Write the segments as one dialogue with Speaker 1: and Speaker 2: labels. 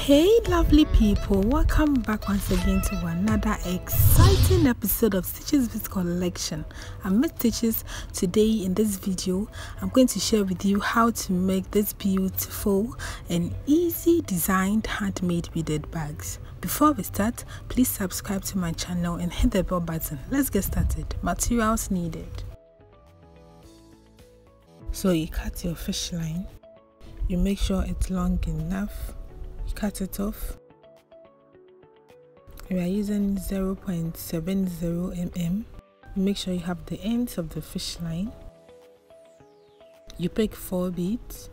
Speaker 1: Hey lovely people, welcome back once again to another exciting episode of Stitches with Collection. I'm Miss Stitches. Today in this video I'm going to share with you how to make this beautiful and easy designed handmade beaded bags. Before we start, please subscribe to my channel and hit the bell button. Let's get started. Materials needed. So you cut your fish line, you make sure it's long enough. Cut it off. We are using 0.70 mm. Make sure you have the ends of the fish line. You pick 4 beads,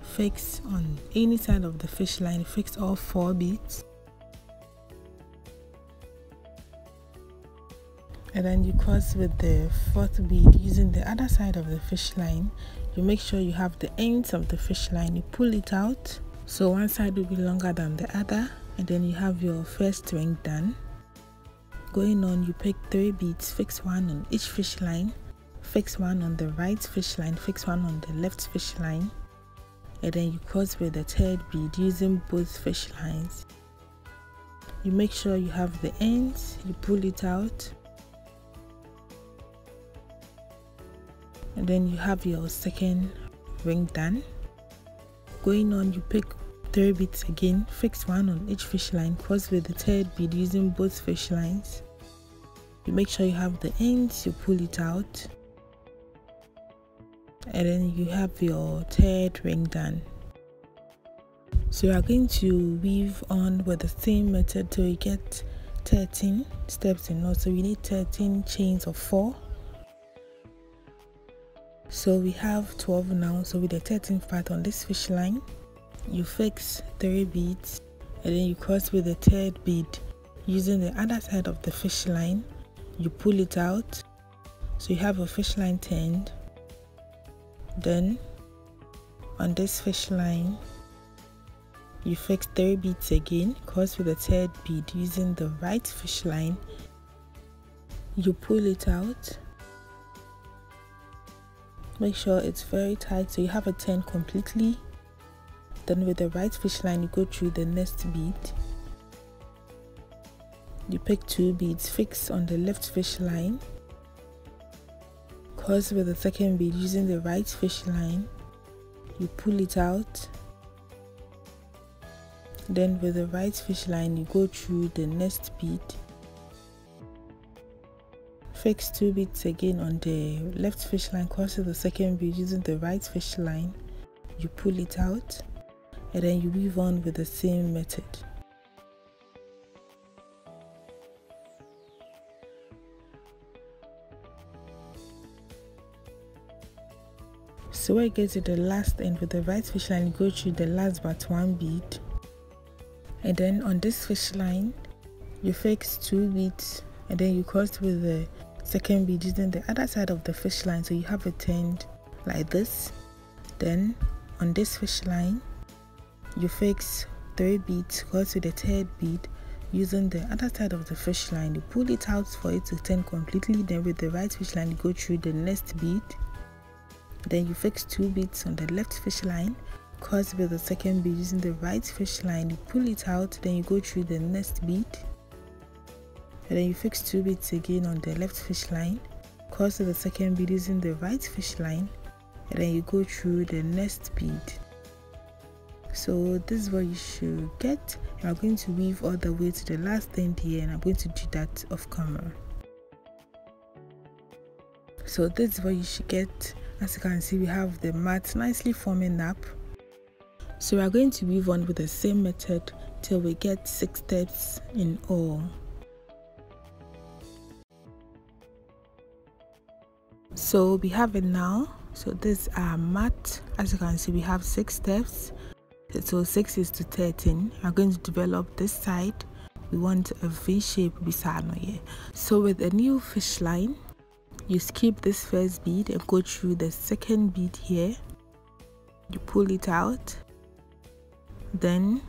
Speaker 1: fix on any side of the fish line, fix all 4 beads, and then you cross with the 4th bead using the other side of the fish line. You make sure you have the ends of the fish line, you pull it out. So one side will be longer than the other, and then you have your first ring done. Going on, you pick 3 beads, fix one on each fish line, fix one on the right fish line, fix one on the left fish line, and then you cross with the 3rd bead using both fish lines. You make sure you have the ends, you pull it out, and then you have your 2nd ring done. Going on, you pick 3 beads again, fix one on each fish line, cross with the 3rd bead using both fish lines. You make sure you have the ends, you pull it out, and then you have your 3rd ring done. So you are going to weave on with the same method till you get 13 steps in all. So we need 13 chains of 4. So we have 12 now. So with the 13th part on this fish line, you fix 3 beads, and then you cross with the 3rd bead using the other side of the fish line. You pull it out, so you have a fish line turned. Then on this fish line, you fix 3 beads again, cross with the 3rd bead using the right fish line. You pull it out. Make sure it's very tight so you have it turned completely. Then with the right fish line, you go through the next bead. You pick 2 beads, fix on the left fish line, cross with the 2nd bead using the right fish line. You pull it out. Then with the right fish line, you go through the next bead. Fix 2 beads again on the left fish line, cross with the 2nd bead using the right fish line. You pull it out, and then you weave on with the same method. So when you get to the last end with the right fish line, you go through the last but 1 bead, and then on this fish line, you fix 2 beads, and then you cross with the 2nd bead using the other side of the fish line, so you have it turned like this. Then on this fish line, you fix 3 beads, cross with the 3rd bead using the other side of the fish line. You pull it out for it to turn completely. Then with the right fish line, you go through the next bead. Then you fix 2 beads on the left fish line, cross with the 2nd bead using the right fish line. You pull it out, then you go through the next bead. And then you fix 2 beads again on the left fish line, cross to the 2nd bead using the right fish line, and then you go through the next bead. So this is what you should get. And I'm going to weave all the way to the last end here, and I'm going to do that off camera. So this is what you should get. As you can see, we have the mat nicely forming up. So we are going to weave on with the same method till we get 6 steps in all. So we have it now. So this is our mat. As you can see, we have 6 steps. So 6 is to 13. I'm going to develop this side. We want a V shape beside here. So with a new fish line, you skip this first bead and go through the 2nd bead here. You pull it out. Then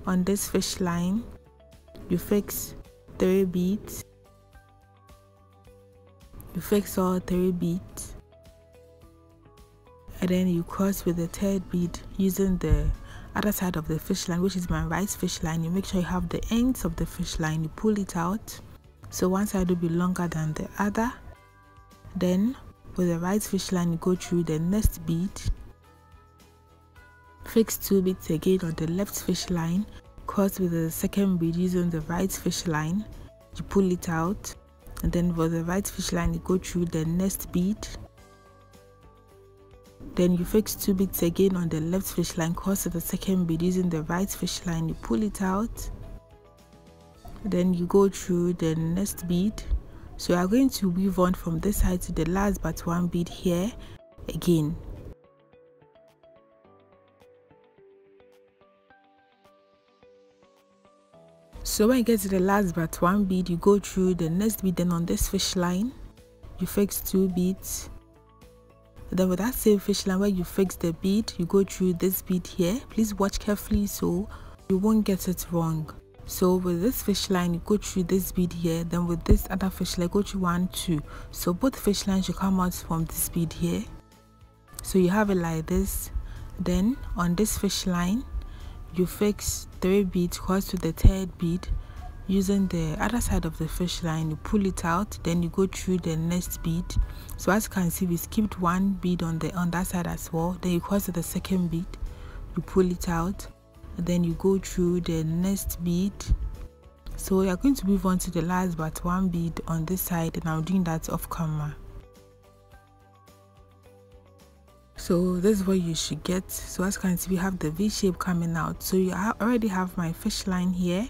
Speaker 1: on this fish line, you fix 3 beads. You fix all 3 beads, and then you cross with the 3rd bead using the other side of the fish line, which is my right fish line. You make sure you have the ends of the fish line, you pull it out, so one side will be longer than the other. Then with the right fish line, you go through the next bead, fix 2 beads again on the left fish line, cross with the second bead using the right fish line, you pull it out, and then for the right fish line, you go through the next bead. Then you fix 2 beads again on the left fish line, cross to the second bead using the right fish line, you pull it out. Then you go through the next bead. So you are going to weave on from this side to the last but one bead here again. So when you get to the last but one bead, you go through the next bead. Then on this fish line, you fix 2 beads. Then with that same fish line where you fix the bead, you go through this bead here. Please watch carefully so you won't get it wrong. So with this fish line, you go through this bead here. Then with this other fish line, go through 1, 2. So both fish lines should come out from this bead here. So you have it like this. Then on this fish line, you fix 3 beads, cross to the 3rd bead using the other side of the fish line, you pull it out, then you go through the next bead. So as you can see, we skipped 1 bead on that side as well. Then you cross to the 2nd bead, you pull it out, and then you go through the next bead. So you are going to move on to the last but one bead on this side, and I'm doing that off camera. So this is what you should get. So as you can see, we have the V shape coming out. So you already have my fish line here.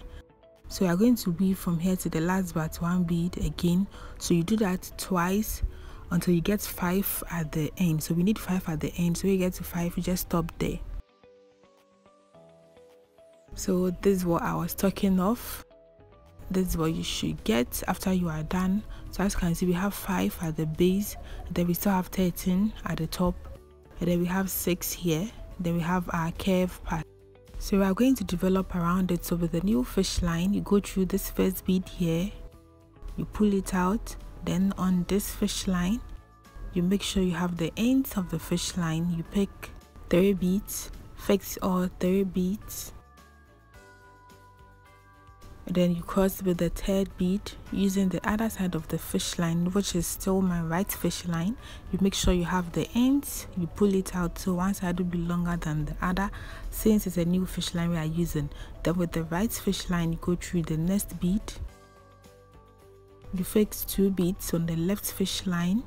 Speaker 1: So you are going to weave from here to the last but one bead again. So you do that twice until you get 5 at the end. So we need 5 at the end. So you get to 5, you just stop there. So this is what I was talking of. This is what you should get after you are done. So as you can see, we have 5 at the base, then we still have 13 at the top, and then we have 6 here, then we have our curve part. So we are going to develop around it. So with the new fish line, you go through this first bead here, you pull it out. Then on this fish line, you make sure you have the ends of the fish line. You pick 3 beads, fix all 3 beads, and then you cross with the 3rd bead using the other side of the fish line, which is still my right fish line. You make sure you have the ends, you pull it out, so one side will be longer than the other since it's a new fish line we are using. Then with the right fish line, you go through the next bead, you fix 2 beads on the left fish line,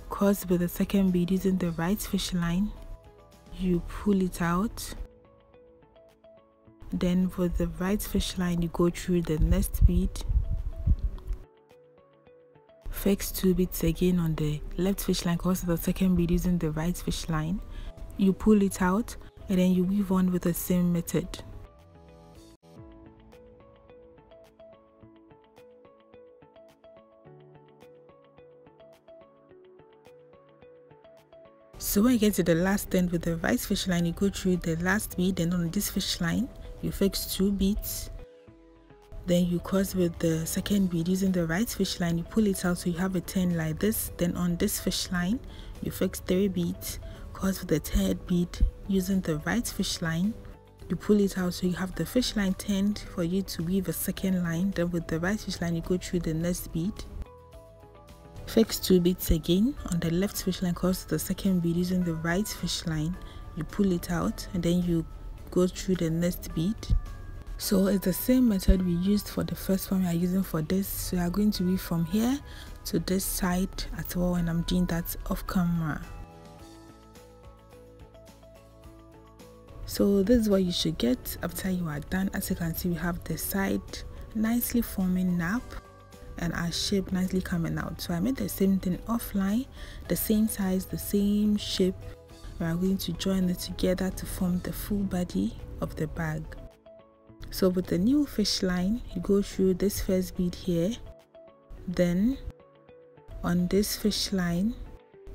Speaker 1: cross with the 2nd bead using the right fish line, you pull it out. Then for the right fish line, you go through the next bead, fix 2 beads again on the left fish line, cross to the 2nd bead using the right fish line, you pull it out, and then you weave on with the same method. So when you get to the last end with the right fish line, you go through the last bead, and on this fish line, you fix 2 beads, then you cross with the 2nd bead using the right fish line, you pull it out so you have a turn like this. Then on this fish line, you fix 3 beads, cross with the 3rd bead using the right fish line, you pull it out so you have the fish line turned for you to weave a 2nd line. Then with the right fish line, you go through the next bead, fix 2 beads again on the left fish line, cross to the 2nd bead using the right fish line, you pull it out, and then you go through the next bead. So it's the same method we used for the first one we are using for this. So we are going to weave from here to this side as well, and I'm doing that off camera. So this is what you should get after you are done. As you can see, we have the side nicely forming nap and our shape nicely coming out. So I made the same thing offline, the same size, the same shape. We are going to join it together to form the full body of the bag. So with the new fish line, you go through this first bead here, then on this fish line,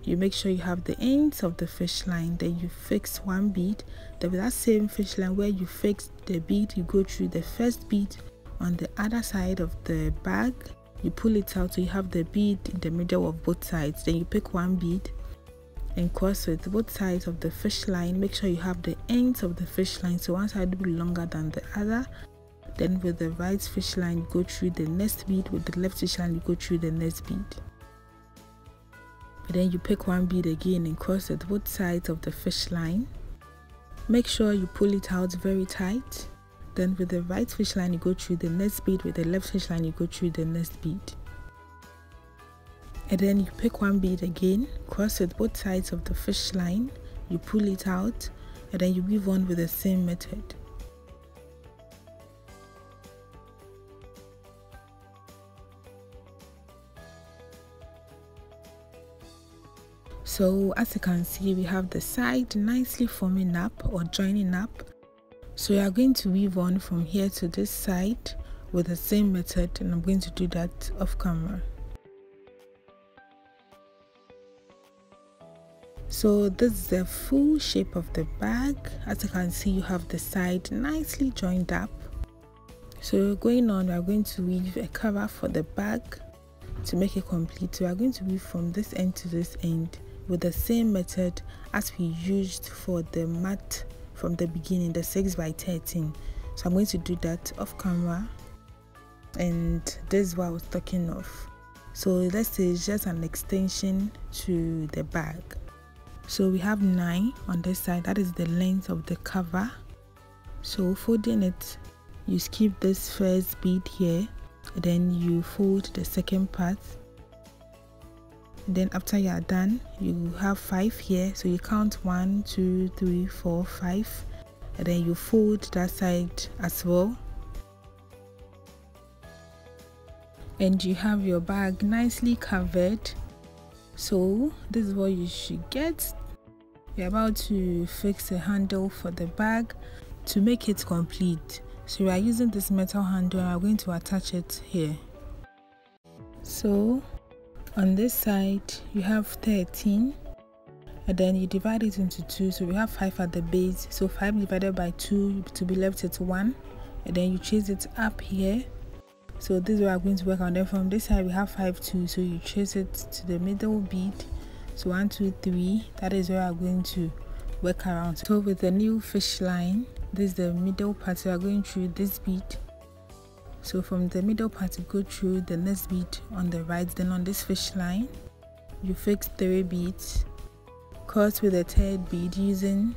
Speaker 1: you make sure you have the ends of the fish line, then you fix 1 bead. Then with that same fish line where you fixed the bead, you go through the first bead on the other side of the bag, you pull it out so you have the bead in the middle of both sides. Then you pick 1 bead, and cross with both sides of the fish line. Make sure you have the ends of the fish line, so one side will be longer than the other. Then with the right fish line, you go through the next bead. With the left fish line, you go through the next bead. And then you pick one bead again and cross with both sides of the fish line. Make sure you pull it out very tight. Then with the right fish line, you go through the next bead. With the left fish line, you go through the next bead. And then you pick one bead again, cross with both sides of the fish line, you pull it out, and then you weave on with the same method. So as you can see, we have the side nicely forming up or joining up. So you are going to weave on from here to this side with the same method, and I'm going to do that off camera. So this is the full shape of the bag. As you can see, you have the side nicely joined up. So going on, we are going to weave a cover for the bag to make it complete. So we are going to weave from this end to this end with the same method as we used for the mat from the beginning, the 6x13. So I'm going to do that off camera, and this is what I was talking of. So let's say it's just an extension to the bag. So we have 9 on this side, that is the length of the cover. So folding it, you skip this first bead here, then you fold the second part. Then after you are done, you have 5 here, so you count 1 2 3 4 5, and then you fold that side as well, and you have your bag nicely covered. So this is what you should get. You're about to fix a handle for the bag to make it complete. So we are using this metal handle and we are going to attach it here. So on this side you have 13, and then you divide it into 2, so we have 5 at the base. So 5 divided by 2 to be left at 1, and then you chase it up here. So this is what I'm going to work on. Then from this side we have 5 2, so you trace it to the middle bead. So 1 2 3, that is where I'm going to work around. So with the new fish line, this is the middle part, so we are going through this bead. So from the middle part you go through the next bead on the right. Then on this fish line you fix 3 beads, cross with the 3rd bead using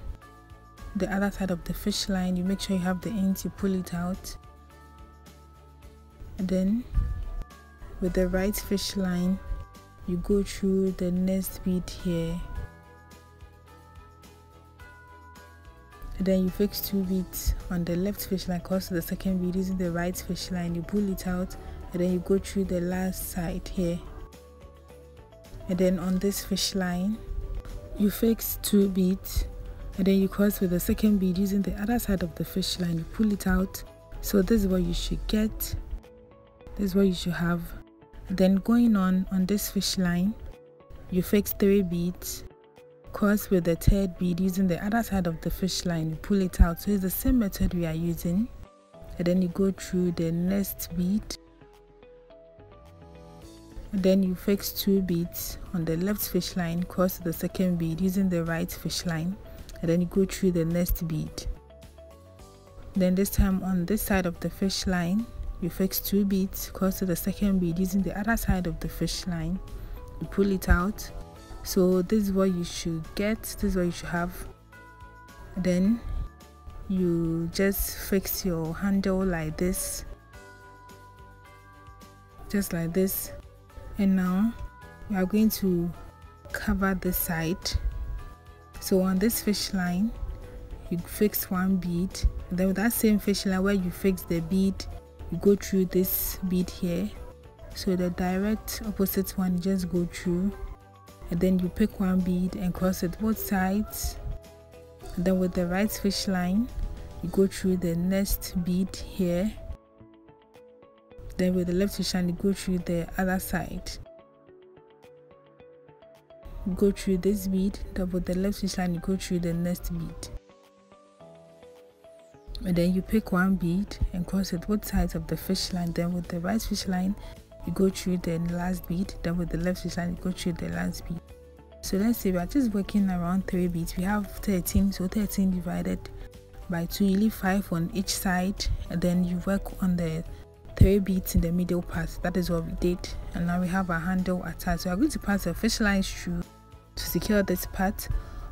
Speaker 1: the other side of the fish line. You make sure you have the ends, you pull it out. And then with the right fish line you go through the next bead here, and then you fix 2 beads on the left fish line, cross to the second bead using the right fish line, you pull it out, and then you go through the last side here. And then on this fish line you fix 2 beads, and then you cross with the second bead using the other side of the fish line, you pull it out. So this is what you should get, this is what you should have. Then going on this fish line you fix 3 beads, cross with the 3rd bead using the other side of the fish line, you pull it out. So it's the same method we are using, and then you go through the next bead, and then you fix 2 beads on the left fish line, cross to the second bead using the right fish line, and then you go through the next bead. Then this time on this side of the fish line you fix 2 beads, cross to the second bead using the other side of the fish line, you pull it out. So this is what you should get, this is what you should have. Then you just fix your handle like this, just like this. And now we are going to cover this side. So on this fish line you fix 1 bead, and then with that same fish line where you fix the bead, you go through this bead here. So the direct opposite one you just go through, and then you pick 1 bead and cross it both sides. And then with the right fish line you go through the next bead here. Then with the left fish line you go through the other side, you go through this bead. Then with the left fish line you go through the next bead, and then you pick 1 bead and cross it both sides of the fish line. Then with the right fish line you go through the last bead. Then with the left fish line you go through the last bead. So let's say we are just working around 3 beads. We have 13, so 13 divided by 2, you leave 5 on each side, and then you work on the 3 beads in the middle part. That is what we did. And now we have a handle attached. So we are going to pass a fishline screw to secure this part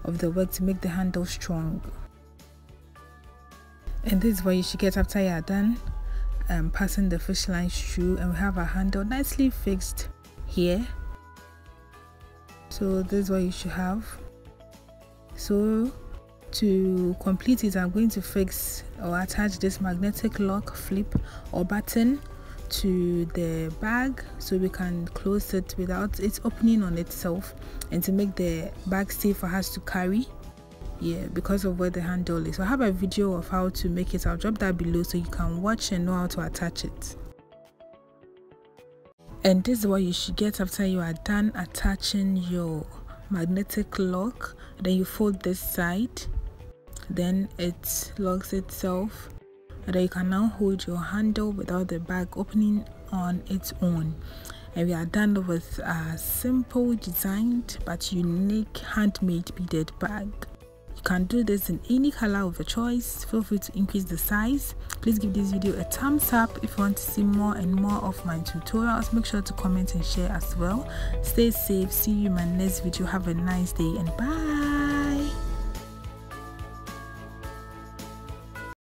Speaker 1: of the work to make the handle strong. And this is what you should get after you are done passing the fishline screw, and we have a handle nicely fixed here. So this is what you should have. So to complete it, I'm going to fix or attach this magnetic lock flip or button to the bag so we can close it without it opening on itself, and to make the bag safe for us to carry, because of where the handle is. So I have a video of how to make it. I'll drop that below so you can watch and know how to attach it. And this is what you should get after you are done attaching your magnetic lock. Then you fold this side, then it locks itself, and then you can now hold your handle without the bag opening on its own. And we are done with a simple designed but unique handmade beaded bag. You can do this in any color of your choice. Feel free to increase the size. Please give this video a thumbs up. If you want to see more and more of my tutorials, make sure to comment and share as well. Stay safe. See you in my next video. Have a nice day and bye.